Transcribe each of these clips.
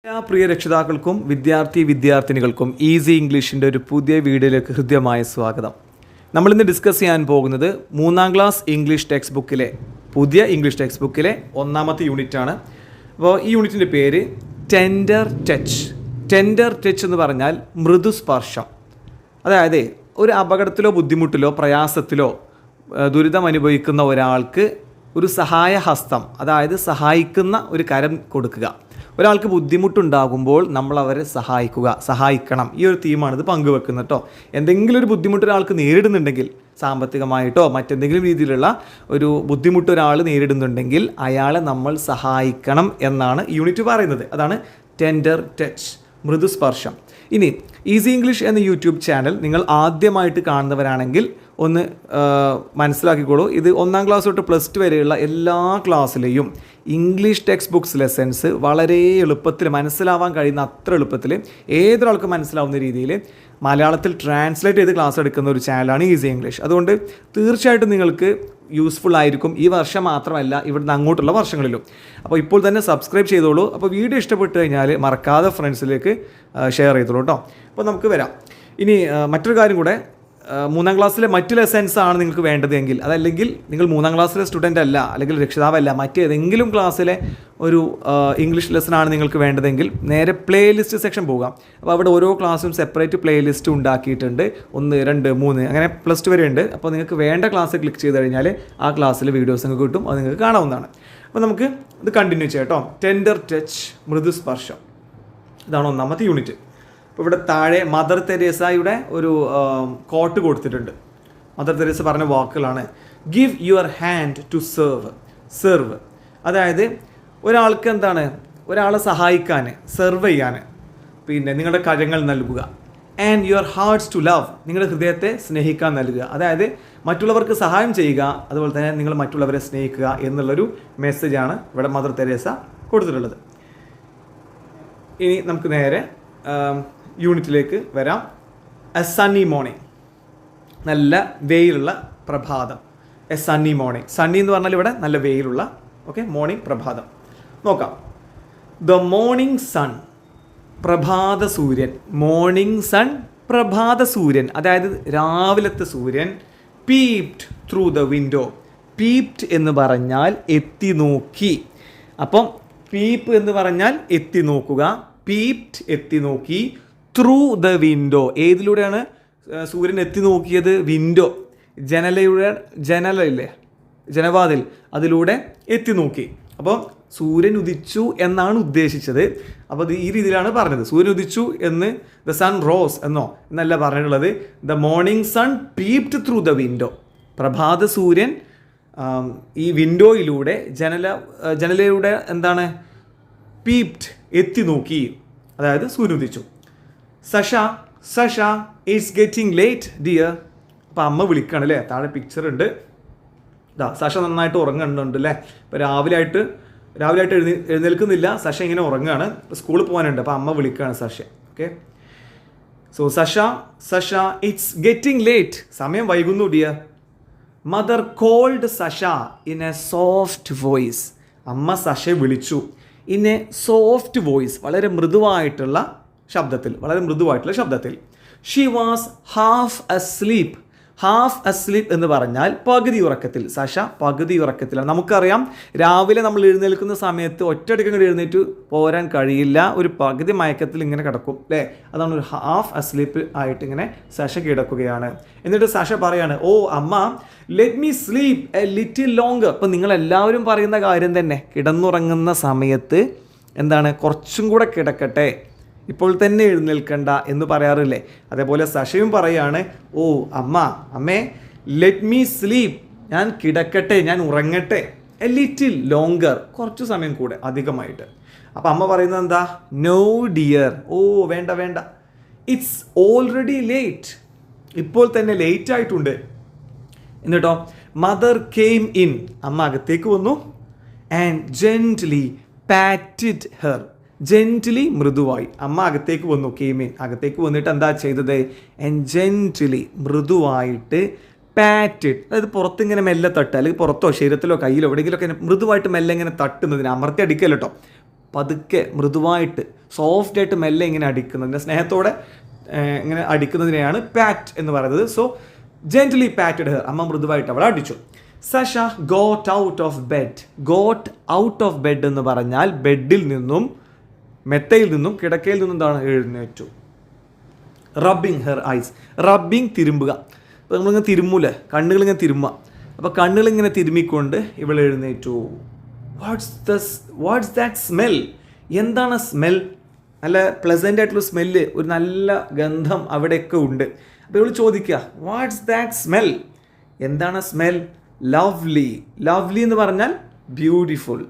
എല്ലാ പ്രിയ രക്ഷിതാക്കൾക്കും വിദ്യാർത്ഥിനികൾക്കും ഈസി ഇംഗ്ലീഷിൻ്റെ ഒരു പുതിയ വീഡിയോയിലേക്ക് ഹൃദ്യമായ സ്വാഗതം. നമ്മളിന്ന് ഡിസ്കസ് ചെയ്യാൻ പോകുന്നത് 3ാം ക്ലാസ് ഇംഗ്ലീഷ് ടെക്സ്റ്റ് ബുക്കിലെ പുതിയ ഇംഗ്ലീഷ് ടെക്സ്റ്റ് ബുക്കിലെ 1ാമത്തെ യൂണിറ്റാണ്. അപ്പോൾ ഈ യൂണിറ്റിൻ്റെ പേര് ടെൻഡർ ടച്ച്. ടെൻഡർ ടച്ച് എന്ന് പറഞ്ഞാൽ മൃദുസ്പർശം. അതായത് ഒരു അപകടത്തിലോ ബുദ്ധിമുട്ടിലോ പ്രയാസത്തിലോ ദുരിതം അനുഭവിക്കുന്ന ഒരാൾക്ക് ഒരു സഹായഹസ്തം, അതായത് സഹായിക്കുന്ന ഒരു കരം കൊടുക്കുക. ഒരാൾക്ക് ബുദ്ധിമുട്ടുണ്ടാകുമ്പോൾ നമ്മൾ അവരെ സഹായിക്കണം. ഈ ഒരു തീമാണിത് പങ്കുവെക്കുന്നത് കേട്ടോ. എന്തെങ്കിലും ഒരു ബുദ്ധിമുട്ട് ഒരാൾക്ക് നേരിടുന്നുണ്ടെങ്കിൽ, സാമ്പത്തികമായിട്ടോ മറ്റെന്തെങ്കിലും രീതിയിലുള്ള ഒരു ബുദ്ധിമുട്ട് ഒരാൾ നേരിടുന്നുണ്ടെങ്കിൽ അയാളെ നമ്മൾ സഹായിക്കണം എന്നാണ് യൂണിറ്റ് പറയുന്നത്. അതാണ് ടെൻഡർ ടച്ച്, മൃദുസ്പർശം. ഇനി ഈസി ഇംഗ്ലീഷ് എന്ന യൂട്യൂബ് ചാനൽ നിങ്ങൾ ആദ്യമായിട്ട് കാണുന്നവരാണെങ്കിൽ ഒന്ന് മനസ്സിലാക്കിക്കോളൂ. ഇത് 1ാം ക്ലാസ് തൊട്ട് +2 വരെയുള്ള എല്ലാ ക്ലാസ്സിലെയും ഇംഗ്ലീഷ് ടെക്സ്റ്റ് ബുക്സ് ലെസൺസ് വളരെ എളുപ്പത്തിൽ മനസ്സിലാവാൻ കഴിയുന്ന അത്ര എളുപ്പത്തിൽ ഏതൊരാൾക്കും മനസ്സിലാവുന്ന രീതിയിൽ മലയാളത്തിൽ ട്രാൻസ്ലേറ്റ് ചെയ്ത് ക്ലാസ് എടുക്കുന്ന ഒരു ചാനലാണ് ഈസി ഇംഗ്ലീഷ്. അതുകൊണ്ട് തീർച്ചയായിട്ടും നിങ്ങൾക്ക് യൂസ്ഫുൾ ആയിരിക്കും, ഈ വർഷം മാത്രമല്ല ഇവിടുന്ന് അങ്ങോട്ടുള്ള വർഷങ്ങളിലും. അപ്പോൾ ഇപ്പോൾ തന്നെ സബ്സ്ക്രൈബ് ചെയ്തോളൂ. അപ്പോൾ വീഡിയോ ഇഷ്ടപ്പെട്ട് കഴിഞ്ഞാൽ മറക്കാതെ ഫ്രണ്ട്സിലേക്ക് ഷെയർ ചെയ്തോളൂ കേട്ടോ. അപ്പോൾ നമുക്ക് വരാം. ഇനി മറ്റൊരു കാര്യം കൂടെ, 3ാം ക്ലാസ്സിലെ മറ്റ് ലെസൺസ് ആണ് നിങ്ങൾക്ക് വേണ്ടതെങ്കിൽ, അതല്ലെങ്കിൽ നിങ്ങൾ 3ാം ക്ലാസ്സിലെ സ്റ്റുഡൻ്റ് അല്ല, അല്ലെങ്കിൽ രക്ഷിതാവല്ല, മറ്റേതെങ്കിലും ക്ലാസ്സിലെ ഒരു ഇംഗ്ലീഷ് ലെസനാണ് നിങ്ങൾക്ക് വേണ്ടതെങ്കിൽ നേരെ പ്ലേലിസ്റ്റ് സെക്ഷൻ പോകാം. അപ്പോൾ അവിടെ ഓരോ ക്ലാസ്സും സെപ്പറേറ്റ് പ്ലേലിസ്റ്റ് ഉണ്ടാക്കിയിട്ടുണ്ട്. 1, 2, 3 അങ്ങനെ +2 വരെ ഉണ്ട്. അപ്പോൾ നിങ്ങൾക്ക് വേണ്ട ക്ലാസ് ക്ലിക്ക് ചെയ്ത് കഴിഞ്ഞാൽ ആ ക്ലാസ്സിലെ വീഡിയോസ് നിങ്ങൾക്ക് കിട്ടും, അത് നിങ്ങൾക്ക് കാണാവുന്നതാണ്. അപ്പോൾ നമുക്ക് ഇത് കണ്ടിന്യൂ ചെയ്യാം കേട്ടോ. ടെൻഡർ ടച്ച്, മൃദുസ്പർശം, ഇതാണ് 1ാമത്തെ യൂണിറ്റ്. അപ്പോൾ ഇവിടെ താഴെ മദർ തെരേസയുടെ ഒരു കോട്ട് കൊടുത്തിട്ടുണ്ട്. മദർ തെരേസ പറഞ്ഞ വാക്കുകളാണ്. Give your hand to serve. അതായത് ഒരാൾക്ക് എന്താണ്, ഒരാളെ സഹായിക്കാൻ, സെർവ് ചെയ്യാൻ, പിന്നെ നിങ്ങളുടെ കരങ്ങൾ നൽകുക. And your hearts to love, നിങ്ങളുടെ ഹൃദയത്തെ സ്നേഹിക്കാൻ നൽകുക. അതായത് മറ്റുള്ളവർക്ക് സഹായം ചെയ്യുക, അതുപോലെ തന്നെ നിങ്ങൾ മറ്റുള്ളവരെ സ്നേഹിക്കുക എന്നുള്ളൊരു മെസ്സേജാണ് ഇവിടെ മദർ തെരേസ കൊടുത്തിട്ടുള്ളത്. ഇനി നമുക്ക് നേരെ യൂണിറ്റിലേക്ക് വരാം. എ സണ്ണി മോർണിംഗ്, നല്ല വെയിലുള്ള പ്രഭാതം. A Sunny morning. സണ്ണി എന്ന് പറഞ്ഞാൽ ഇവിടെ നല്ല വെയിലുള്ള, മോർണിംഗ്, പ്രഭാതം. നോക്കാം. ദ മോർണിംഗ് സൺ, പ്രഭാത സൂര്യൻ. മോർണിംഗ് സൺ, പ്രഭാത സൂര്യൻ, അതായത് രാവിലത്തെ സൂര്യൻ. Peeped through the window. Peeped എന്ന് പറഞ്ഞാൽ എത്തി നോക്കി. അപ്പം പീപ്പ് എന്ന് പറഞ്ഞാൽ എത്തി നോക്കുക. പീപ്ഡ്, എത്തി നോക്കി. ത്രൂ ദ വിൻഡോ, ഏതിലൂടെയാണ് സൂര്യൻ എത്തി നോക്കിയത്? വിൻഡോ, ജനലയില്ലേ, ജനവാതിൽ, അതിലൂടെ എത്തി നോക്കി. അപ്പോൾ സൂര്യൻ ഉദിച്ചു എന്നാണ് ഉദ്ദേശിച്ചത്. അപ്പോൾ ഈ രീതിയിലാണ് പറഞ്ഞത്. സൂര്യൻ ഉദിച്ചു എന്ന്, ദ സൺ റോസ് എന്നല്ല പറഞ്ഞിട്ടുള്ളത്. The morning sun peeped through the window. പ്രഭാത സൂര്യൻ ഈ വിൻഡോയിലൂടെ, ജനലയിലൂടെ എന്താണ്, പീപ്ഡ്, എത്തി നോക്കി, അതായത് സൂര്യൻ ഉദിച്ചു. സഷ ഇറ്റ്സ് ഗെറ്റിംഗ് ലേറ്റ് ഡിയർ. അപ്പോൾ അമ്മ വിളിക്കുകയാണ് അല്ലേ, താഴെ പിക്ചർ ഉണ്ട്. സഷ നന്നായിട്ട് ഉറങ്ങുന്നുണ്ട് അല്ലേ. ഇപ്പോൾ രാവിലെ ആയിട്ട് എഴുന്നേൽക്കുന്നില്ല. സഷ ഇങ്ങനെ ഉറങ്ങുകയാണ്. സ്കൂളിൽ പോകാനുണ്ട്. അപ്പോൾ അമ്മ വിളിക്കുകയാണ് Sasha. So Sasha it's getting late, സമയം വൈകുന്നു dear. Mother called Sasha in a soft voice. അമ്മ സഷയെ വിളിച്ചു ഇൻ എ സോഫ്റ്റ് വോയിസ്, വളരെ മൃദുവായിട്ടുള്ള ശബ്ദത്തിൽ. ഷീ വാസ് ഹാഫ് അസ്ലീപ്പ് എന്ന് പറഞ്ഞാൽ പകുതി ഉറക്കത്തിൽ. സഷ പകുതി ഉറക്കത്തിലാണ്. നമുക്കറിയാം, രാവിലെ നമ്മൾ എഴുന്നേൽക്കുന്ന സമയത്ത് ഒറ്റയടിക്ക് എഴുന്നേറ്റ് പോരാൻ കഴിയില്ല. ഒരു പകുതി മയക്കത്തിൽ ഇങ്ങനെ കിടക്കും അല്ലേ. അതാണ് ഒരു ഹാഫ് അസ്ലീപ്പ് ആയിട്ട് ഇങ്ങനെ സഷ കിടക്കുകയാണ്. എന്നിട്ട് സഷ പറയാണ്, ഓ അമ്മ, let me sleep A little longer. അപ്പം നിങ്ങളെല്ലാവരും പറയുന്ന കാര്യം തന്നെ, കിടന്നുറങ്ങുന്ന സമയത്ത് എന്താണ്, കുറച്ചും കൂടെ കിടക്കട്ടെ, ഇപ്പോൾ തന്നെ എഴുന്നേൽക്കണ്ട എന്ന് പറയാറില്ലേ. അതേപോലെ സഷയും പറയാണ്, ഓ അമ്മേ, ലെറ്റ് മീ സ്ലീപ്പ്, ഞാൻ കിടക്കട്ടെ, ഞാൻ ഉറങ്ങട്ടെ, എ ലിറ്റിൽ ലോങ്കർ, കുറച്ച് സമയം കൂടെ അധികമായിട്ട്. അപ്പം അമ്മ പറയുന്നത് എന്താ? നോ ഡിയർ, ഓ വേണ്ട, ഇറ്റ്സ് ഓൾറെഡി ലേറ്റ്, ഇപ്പോൾ തന്നെ ലേറ്റ് ആയിട്ടുണ്ട്. എന്നിട്ടോ മദർ കെയിം ഇൻ, അമ്മ അകത്തേക്ക് വന്നു. And gently patted her, gently, മൃദുവായി. അമ്മ അകത്തേക്ക് വന്നു, കെയിം ഇൻ, അകത്തേക്ക് വന്നിട്ട് എന്താ ചെയ്തത്? ആൻഡ് ജെന്റ്ലി, മൃദുവായിട്ട്, പാറ്റഡ്, അതായത് പുറത്തിങ്ങനെ മെല്ലെ തട്ടുക, അല്ലെങ്കിൽ പുറത്തോ ശരീരത്തിലോ കയ്യിലോ എവിടെയെങ്കിലുമൊക്കെ മൃദുവായിട്ട് മെല്ലെ ഇങ്ങനെ തട്ടുന്നതിന്, അമർത്തി അടിക്കല്ലോ കേട്ടോ, പതുക്കെ മൃദുവായിട്ട് സോഫ്റ്റായിട്ട് മെല്ലെ ഇങ്ങനെ അടിക്കുന്നത്, സ്നേഹത്തോടെ ഇങ്ങനെ അടിക്കുന്നതിനെയാണ് പാറ്റ് എന്ന് പറയുന്നത്. സോ ജെന്റിലി പാറ്റഡ് ഹെർ, അമ്മ മൃദുവായിട്ട് അവളെ അടിച്ചു. Sasha got out of bed. Got out of bed എന്ന് പറഞ്ഞാൽ ബെഡിൽ നിന്നും, മെത്തയിൽ നിന്നും, കിടക്കയിൽ നിന്നും എന്താണ്, എഴുന്നേറ്റു. Rubbing her ice. റബ്ബിങ് തിരുമ്പുക. അപ്പോൾ നമ്മളിങ്ങനെ തിരുമ്മൂലേ, കണ്ണുകളിങ്ങനെ തിരുമ്മുക. അപ്പോൾ കണ്ണുകളിങ്ങനെ തിരുമ്മിക്കൊണ്ട് ഇവൾ എഴുന്നേറ്റു. What's that smell? എന്താണ് സ്മെൽ? നല്ല പ്ലസൻ്റ് ആയിട്ടുള്ള സ്മെല്ല്, ഒരു നല്ല ഗന്ധം അവിടെയൊക്കെ ഉണ്ട്. അപ്പോൾ ഇവൾ ചോദിക്കുക, വാട്ട്സ് ദാറ്റ് സ്മെൽ? എന്താണ് സ്മെൽ? ലവ്ലി. ലവ്ലി എന്ന് പറഞ്ഞാൽ ബ്യൂട്ടിഫുൾ,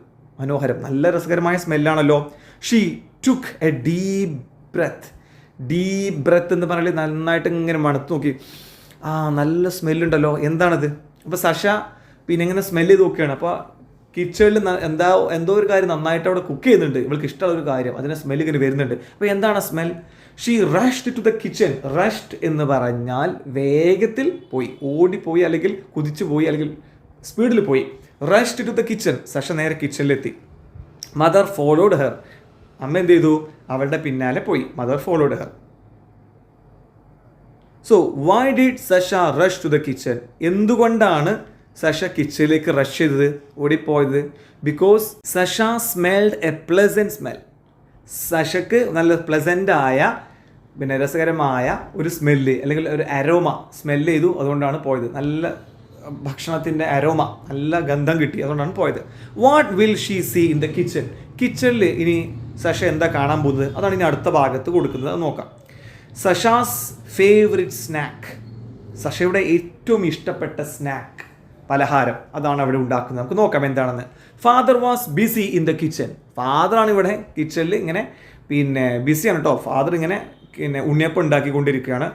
മനോഹരം, നല്ല രസകരമായ സ്മെല്ലാണല്ലോ. She took a deep breath. Deep breath എന്ന് പറഞ്ഞാൽ നന്നായിട്ട് ഇങ്ങനെ മണത്ത് നോക്കി, നല്ല സ്മെല്ലുണ്ടല്ലോ, എന്താണത്? അപ്പോൾ സഷ പിന്നെ ഇങ്ങനെ സ്മെല്ല് ചെയ്ത് നോക്കുകയാണ്. അപ്പോൾ കിച്ചണിൽ എന്തോ ഒരു കാര്യം നന്നായിട്ട് അവിടെ കുക്ക് ചെയ്യുന്നുണ്ട്, ഇവൾക്ക് ഇഷ്ടമുള്ള ഒരു കാര്യം, അതിന് സ്മെല്ല് ഇങ്ങനെ വരുന്നുണ്ട്. അപ്പോൾ എന്താണ് smell? She rushed to the kitchen. Rushed എന്ന് പറഞ്ഞാൽ വേഗത്തിൽ പോയി, ഓടിപ്പോയി, അല്ലെങ്കിൽ കുതിച്ചു പോയി, അല്ലെങ്കിൽ സ്പീഡിൽ പോയി. Rushed to the kitchen. Sasha നേരെ കിച്ചണിലെത്തി. Mother followed her. അമ്മ എന്ത് ചെയ്തു? അവളുടെ പിന്നാലെ പോയി. Mother followed her. So why did Sasha rush to the kitchen? എന്തുകൊണ്ടാണ് സഷ കിച്ചണിലേക്ക് റഷ് ചെയ്തത്, ഓടിപ്പോയത്? Because Sasha smelled a pleasant smell. സഷക്ക് നല്ല പ്ലസൻ്റായ, പിന്നെ രസകരമായ ഒരു സ്മെല്ല്, അല്ലെങ്കിൽ ഒരു അരോമ സ്മെല്ല് ചെയ്തു, അതുകൊണ്ടാണ് പോയത്. നല്ല ഭക്ഷണത്തിൻ്റെ അരോമ, നല്ല ഗന്ധം കിട്ടി, അതുകൊണ്ടാണ് പോയത്. What will she see in the kitchen? കിച്ചണിൽ ഇനി സഷ എന്താ കാണാൻ പോകുന്നത്? അതാണ് ഇനി അടുത്ത ഭാഗത്ത് കൊടുക്കുന്നത്, അത് നോക്കാം. സഷാസ് ഫേവറിറ്റ് സ്നാക്ക്. സഷയുടെ ഏറ്റവും ഇഷ്ടപ്പെട്ട സ്നാക്ക്, പലഹാരം, അതാണ് അവിടെ ഉണ്ടാക്കുന്നത്. നമുക്ക് നോക്കാം എന്താണെന്ന്. Father was busy in the kitchen. ഫാദറാണ് ഇവിടെ കിച്ചണിൽ ഇങ്ങനെ പിന്നെ ബിസിയാണ് കേട്ടോ. ഫാദർ ഇങ്ങനെ പിന്നെ ഉണ്ണിയപ്പം ഉണ്ടാക്കിക്കൊണ്ടിരിക്കുകയാണ്.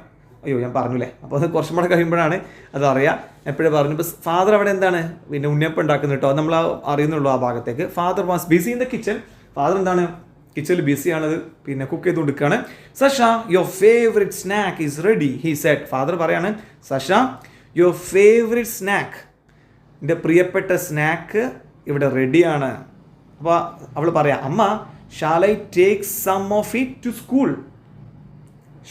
അയ്യോ, ഞാൻ പറഞ്ഞില്ലേ, അപ്പോൾ അത് കുറച്ചും കൂടെ കഴിയുമ്പോഴാണ് അതറിയാം. എപ്പോഴും പറഞ്ഞു. ഇപ്പോൾ ഫാദർ അവിടെ എന്താണ് പിന്നെ ഉണ്ണിയപ്പം ഉണ്ടാക്കുന്നത് കേട്ടോ, നമ്മൾ അറിയുന്നുള്ളൂ ആ ഭാഗത്തേക്ക്. Father was busy in the kitchen. Father എന്താണ് കിച്ചണിൽ ബിസിയാണത്, പിന്നെ കുക്ക് ചെയ്ത് കൊടുക്കുകയാണ്. Sasha your favourite snack is ready, he said. Father പറയാണ്, സഷ യുവർ ഫേവറേറ്റ് സ്നാക്ക്, എൻ്റെ പ്രിയപ്പെട്ട സ്നാക്ക് ഇവിടെ റെഡിയാണ്. അപ്പോൾ അവൾ പറയാം, അമ്മ shall I take some of it to school?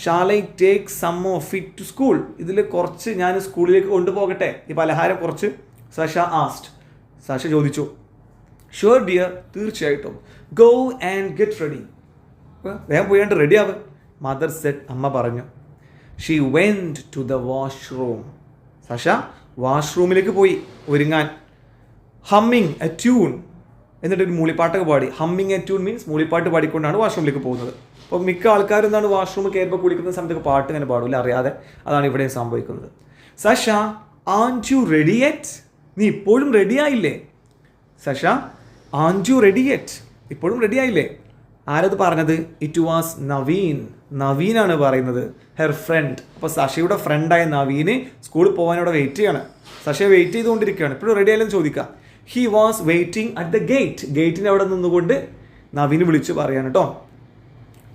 Shall I take some of it to school? ഇതിൽ കുറച്ച് ഞാൻ സ്കൂളിലേക്ക് കൊണ്ടുപോകട്ടെ, ഈ പലഹാരം കുറച്ച്? സഷ ആസ്റ്റ്. സഷ ചോദിച്ചു. ഷുവർ ഡിയർ, തീർച്ചയായിട്ടും. Go and get ready. വേഗം പോയാണ്ട് റെഡി ആവ്. മദർ സെഡ്, അമ്മ പറഞ്ഞു. She went to the washroom. Sasha വാഷ്റൂമിലേക്ക് പോയി ഒരുങ്ങാൻ. ഹമ്മിങ് എ ട്യൂൺ, എന്നിട്ട് ഒരു മൂളിപ്പാട്ടൊക്കെ പാടി. ഹമ്മിങ് എ ട്യൂൺ മീൻസ് മൂളിപ്പാട്ട് പാടിക്കൊണ്ടാണ് വാഷ്റൂമിലേക്ക് പോകുന്നത്. അപ്പോൾ മിക്ക ആൾക്കാരും എന്താണ് വാഷ്റൂം കയറുമ്പോൾ കുളിക്കുന്ന സമയത്തൊക്കെ പാട്ട് ഇങ്ങനെ പാടില്ല, അറിയാതെ. അതാണ് ഇവിടെ സംഭവിക്കുന്നത്. സഷ ആൻഡ് യു റെഡി യെറ്റ്? നീ ഇപ്പോഴും റെഡി ആയില്ലേ? സഷ ആൻഡ് യു റെഡി യെറ്റ്? ഇപ്പോഴും റെഡി ആയില്ലേ? ആരത് പറഞ്ഞത്? It was Naveen. നവീനാണ് പറയുന്നത്, ഹെർ ഫ്രണ്ട്. അപ്പോൾ സഷയുടെ ഫ്രണ്ടായ നവീന് സ്കൂളിൽ പോകാനവിടെ വെയിറ്റ് ചെയ്യാണ്. സഷയെ വെയിറ്റ് ചെയ്തുകൊണ്ടിരിക്കുകയാണ്. ഇപ്പോഴും റെഡി ആയാലും ചോദിക്കാം. He was waiting at the gate. ഗേറ്റിൻ്റെ അവിടെ നിന്നുകൊണ്ട് നവീന് വിളിച്ച് പറയാണ് കേട്ടോ.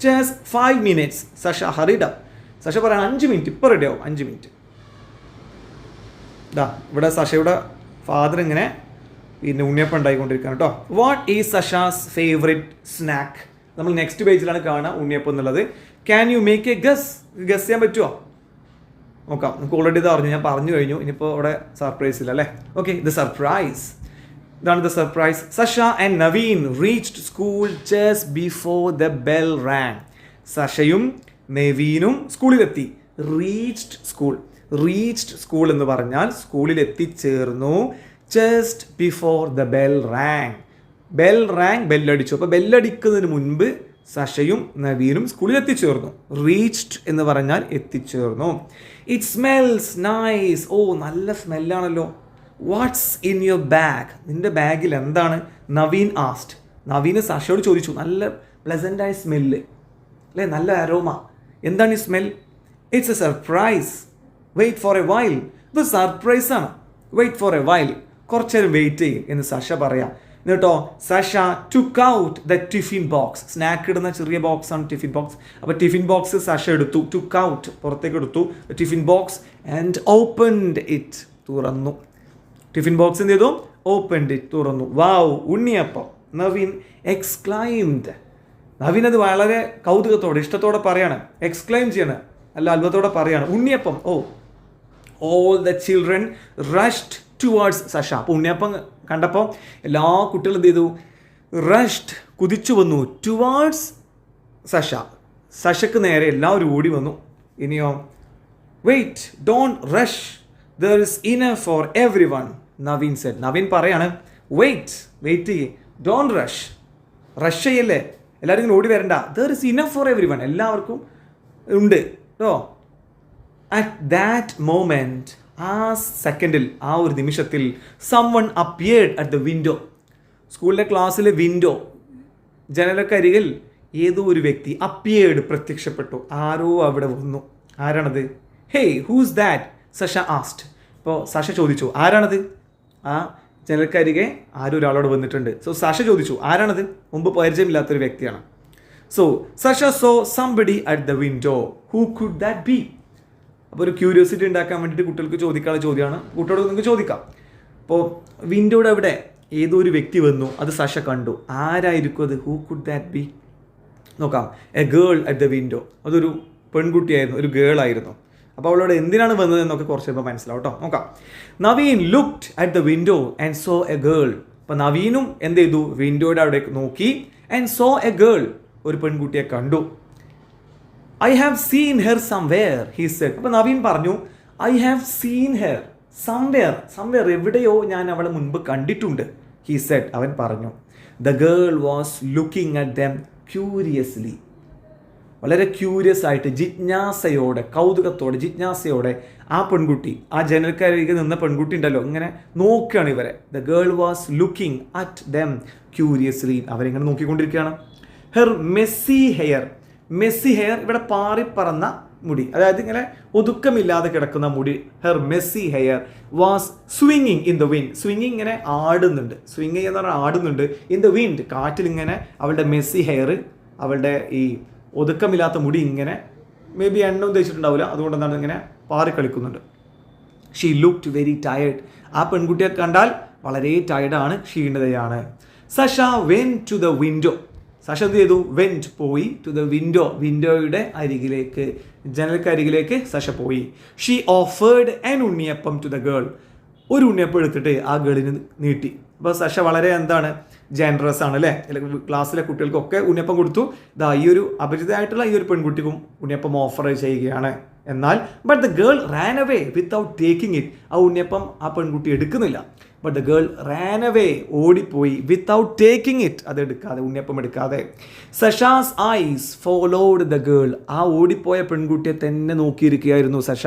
Just 5 minutes. Sasha hurried up. Sasha പറയാണ് 5 മിനിറ്റ്, ഇപ്പോൾ റെഡി ആവും, 5 മിനിറ്റ്. ഇതാ ഇവിടെ സഷയുടെ ഫാദർ ഇങ്ങനെ പിന്നെ ഉണ്ണിയപ്പം ഉണ്ടായിക്കൊണ്ടിരിക്കുകയാണ് കേട്ടോ. What is Sasha's favourite snack? നമ്മൾ നെക്സ്റ്റ് പേജിലാണ് കാണുക ഉണ്ണിയപ്പം എന്നുള്ളത്. Can you make a guess? Guess ചെയ്യാൻ പറ്റുമോ? നോക്കാം. നമുക്ക് ഓൾറെഡി ഇത് അറിഞ്ഞു, ഞാൻ പറഞ്ഞു കഴിഞ്ഞു. ഇനിയിപ്പോൾ അവിടെ സർപ്രൈസ് ഇല്ല അല്ലേ? Okay, the surprise. ഇതാണ് the surprise. Sasha and Naveen reached school just before the bell rang. സഷയും നവീനും സ്കൂളിലെത്തി. Reached school. റീച്ച്ഡ് സ്കൂൾ എന്ന് പറഞ്ഞാൽ സ്കൂളിൽ എത്തിച്ചേർന്നു. Just before the bell rang. Bell rang, ബെല്ലടിച്ചു. അപ്പോൾ ബെല്ലടിക്കുന്നതിന് മുൻപ് സഷയും നവീനും സ്കൂളിൽ എത്തിച്ചേർന്നു. റീച്ച്ഡ് എന്ന് പറഞ്ഞാൽ എത്തിച്ചേർന്നു. It smells nice. ഓ, നല്ല സ്മെല്ലാണല്ലോ. What's in your bag? നിൻ്റെ ബാഗിൽ എന്താണ്? നവീൻ ആസ്റ്റ്. നവീന് സഷയോട് ചോദിച്ചു. നല്ല പ്ലസൻ്റായ സ്മെല്ല് അല്ലേ, നല്ല അരോമ. എന്താണ് ഈ smell? It's a surprise. Wait for a while. ഇത് സർപ്രൈസാണ്. Wait for a while. കുറച്ച് നേരം വെയിറ്റ് ചെയ്യും എന്ന് സഷ പറയാം. എന്നിട്ടോ Sasha took out the tiffin box. Snack ഇടുന്ന ചെറിയ ബോക്സ് ആണ് ടിഫിൻ ബോക്സ്. അപ്പോൾ ടിഫിൻ ബോക്സ് സഷ എടുത്തു. ടുക്ക് ഔട്ട്, പുറത്തേക്ക് എടുത്തു tiffin box. And opened it, തുറന്നു. ടിഫിൻ ബോക്സ് എന്ത് ചെയ്തു? ഓപ്പൺഡ് ഇറ്റ്, തുറന്നു. Wow, unniyappam, Naveen exclaimed. നവീൻ അത് വളരെ കൗതുകത്തോടെ ഇഷ്ടത്തോടെ പറയാണ്, എക്സ്ക്ലൈം ചെയ്യണം, അല്ല അത്ഭുതത്തോടെ പറയാണ്, unniyappam. All the children rushed towards Sasha. അപ്പോൾ ഉണ്ണിയപ്പം കണ്ടപ്പോൾ എല്ലാ കുട്ടികളും എന്ത് ചെയ്തു? റഷ്ഡ്, കുതിച്ചു വന്നു, ടുവേർഡ്സ് സഷ. സഷക്ക് നേരെ എല്ലാവരും ഓടി വന്നു. ഇനിയോ, wait, don't rush, there is enough for everyone, Naveen said. Naveen പറയാണ്, വെയിറ്റ് ചെയ്യേ, ഡോണ്ട് റഷ് ചെയ്യല്ലേ, എല്ലാവരും ഇങ്ങനെ ഓടി വരണ്ട, there is enough for every one, എല്ലാവർക്കും ഉണ്ട് കേട്ടോ. അറ്റ് ദാറ്റ് മൊമെൻറ്റ്, ആ സെക്കൻഡിൽ, ആ ഒരു നിമിഷത്തിൽ, someone appeared at the window. സ്കൂളിലെ ക്ലാസ്സിലെ വിൻഡോ, ജനലക്കരികിൽ ഏതോ ഒരു വ്യക്തി അപ്പിയേർഡ്, പ്രത്യക്ഷപ്പെട്ടു. ആരോ അവിടെ വന്നു. ആരാണത്? Hey, who's that, Sasha asked. ഇപ്പോൾ സഷ ചോദിച്ചു, ആരാണത്? ആ ജനലക്കരികെ ആരോ ഒരാളോട് വന്നിട്ടുണ്ട്. സോ സഷ ചോദിച്ചു, ആരാണത്? മുമ്പ് പരിചയമില്ലാത്തൊരു വ്യക്തിയാണ്. So Sasha saw somebody at the window, who could that be? അപ്പോൾ ഒരു ക്യൂരിയോസിറ്റി ഉണ്ടാക്കാൻ വേണ്ടിയിട്ട് കുട്ടികൾക്ക് ചോദിക്കാനുള്ള ചോദ്യമാണ്. കുട്ടികളോട് നിങ്ങൾക്ക് ചോദിക്കാം. അപ്പോൾ വിൻഡോയുടെ അവിടെ ഏതോ ഒരു വ്യക്തി വന്നു, അത് സഷ കണ്ടു. ആരായിരിക്കും അത്? Who could that be? നോക്കാം. A girl at the window. അതൊരു പെൺകുട്ടിയായിരുന്നു, ഒരു ഗേൾ ആയിരുന്നു. അപ്പോൾ അവളോട് എന്തിനാണ് വന്നത് എന്നൊക്കെ കുറച്ച് കഴിയുമ്പോൾ മനസ്സിലാവും കേട്ടോ. നോക്കാം. Naveen looked at the window and so A girl. അപ്പോൾ നവീനും എന്ത് ചെയ്തു? വിൻഡോയുടെ അവിടെ നോക്കി. ആൻഡ് സോ എ ഗേൾ, ഒരു പെൺകുട്ടിയെ കണ്ടു. I have seen her somewhere, he said. അപ്പോൾ നവീൻ പറഞ്ഞു, I have seen her somewhere, എവിടെയോ ഞാൻ അവളെ മുൻപ് കണ്ടിട്ടുണ്ട്, ഹി സെഡ്, അവൻ പറഞ്ഞു. The girl was looking at dum curiously. വളരെ ക്യൂരിയസ് ആയിട്ട്, ജിജ്ഞാസയോടെ, കൗതുകത്തോടെ, ജിജ്ഞാസയോടെ ആ പെൺകുട്ടി, ആ ജനൽക്കരികിൽ നിന്ന പെൺകുട്ടി ഉണ്ടല്ലോ, ഇങ്ങനെ നോക്കുകയാണ് ഇവരെ. The girl was looking at dum curiously. അവരിങ്ങനെ നോക്കിക്കൊണ്ടിരിക്കുകയാണ്. ഹെർ മെസ്സി ഹെയർ, ഇവിടെ പാറിപ്പറന്ന മുടി, അതായത് ഇങ്ങനെ ഒതുക്കമില്ലാതെ കിടക്കുന്ന മുടി. ഹെർ മെസ്സി ഹെയർ വാസ് സ്വിങ്ങിങ് ഇൻ ദ വിൻഡ്. സ്വിങ്ങിങ് ഇങ്ങനെ ആടുന്നുണ്ട്, സ്വിങ് എന്ന് പറഞ്ഞാൽ ആടുന്നുണ്ട്. ഇൻ ദ വിൻഡ്, കാറ്റിൽ ഇങ്ങനെ അവളുടെ മെസ്സി ഹെയർ, അവളുടെ ഈ ഒതുക്കമില്ലാത്ത മുടി ഇങ്ങനെ, മേ ബി എണ്ണ ഉദ്ദേശിച്ചിട്ടുണ്ടാവില്ല, അതുകൊണ്ട് എന്താണ് ഇങ്ങനെ പാറിക്കളിക്കുന്നുണ്ട്. She looked very tired. ആ പെൺകുട്ടിയെ കണ്ടാൽ വളരെ ടയർഡാണ്, ക്ഷീണിതയാണ്. Sasha went to the window. Sasha എന്ത് ചെയ്തു? വെന്റ്, പോയി. ടു ദ വിൻഡോ, വിൻഡോയുടെ അരികിലേക്ക്, ജനൽക്കരികിലേക്ക് സഷ പോയി. She offered an unniyappam to the girl. ഒരു ഉണ്ണിയപ്പം എടുത്തിട്ട് ആ ഗേളിന് നീട്ടി. അപ്പോൾ സഷ വളരെ എന്താണ്, ജനറസ് ആണ് അല്ലേ. ക്ലാസ്സിലെ കുട്ടികൾക്കൊക്കെ ഉണ്ണിയപ്പം കൊടുത്തു. ഇതാ ഈ ഒരു അപരിചിതമായിട്ടുള്ള ഈ ഒരു പെൺകുട്ടിക്കും ഉണ്ണിയപ്പം ഓഫർ ചെയ്യുകയാണ്. എന്നാൽ but the girl ran away without taking it. ആ ഉണ്ണിയപ്പം ആ പെൺകുട്ടി എടുക്കുന്നില്ല. But the girl ran away, ഓടിപ്പോയി, വിത്തൗട്ട് ടേക്കിംഗ് ഇറ്റ്, അത് എടുക്കാതെ, ഉണ്ണിയപ്പം എടുക്കാതെ. Sasha's eyes followed the girl. ആ ഓടിപ്പോയ പെൺകുട്ടിയെ തന്നെ നോക്കിയിരിക്കുകയായിരുന്നു Sasha.